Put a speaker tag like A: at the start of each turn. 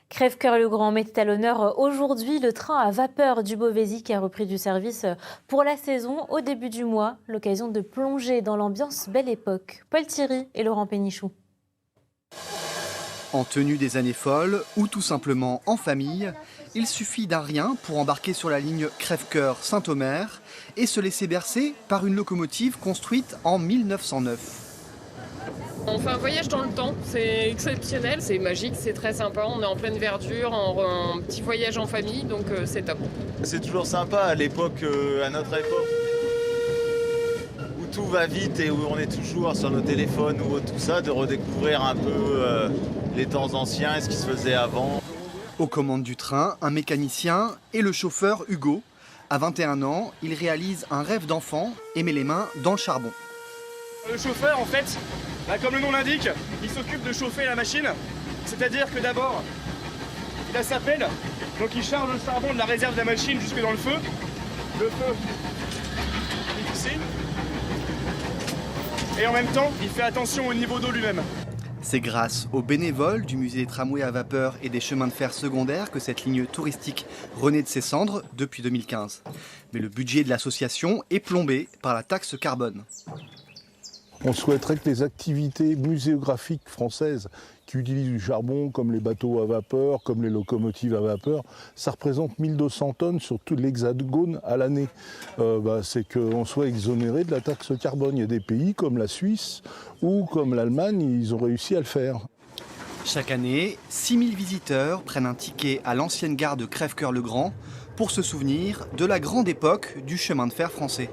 A: Crèvecoeur-le-Grand mettait à l'honneur aujourd'hui le train à vapeur du Beauvaisis qui a repris du service pour la saison au début du mois. L'occasion de plonger dans l'ambiance Belle Époque. Paul Thierry et Laurent Pénichou.
B: En tenue des années folles ou tout simplement en famille, il suffit d'un rien pour embarquer sur la ligne Crèvecoeur-Saint-Omer et se laisser bercer par une locomotive construite en 1909.
C: On fait un voyage dans le temps, c'est exceptionnel, c'est magique, c'est très sympa, on est en pleine verdure, en petit voyage en famille, donc c'est top.
D: C'est toujours sympa à l'époque, à notre époque, où tout va vite et où on est toujours sur nos téléphones ou tout ça, de redécouvrir un peu les temps anciens et ce qui se faisait avant.
B: Aux commandes du train, un mécanicien et le chauffeur Hugo. À 21 ans, il réalise un rêve d'enfant et met les mains dans le charbon.
E: Le chauffeur, en fait, comme le nom l'indique, il s'occupe de chauffer la machine. C'est-à-dire que d'abord, il a sa pelle, donc il charge le charbon de la réserve de la machine jusque dans le feu. Le feu, il ici. Et en même temps, il fait attention au niveau d'eau lui-même.
B: C'est grâce aux bénévoles du musée des tramways à vapeur et des chemins de fer secondaires que cette ligne touristique renaît de ses cendres depuis 2015. Mais le budget de l'association est plombé par la taxe carbone.
F: On souhaiterait que les activités muséographiques françaises qui utilisent du charbon, comme les bateaux à vapeur, comme les locomotives à vapeur, ça représente 1200 tonnes sur tout l'hexagone à l'année. C'est qu'on soit exonéré de la taxe carbone. Il y a des pays comme la Suisse ou comme l'Allemagne, ils ont réussi à le faire.
B: Chaque année, 6000 visiteurs prennent un ticket à l'ancienne gare de Crèvecoeur-le-Grand pour se souvenir de la grande époque du chemin de fer français.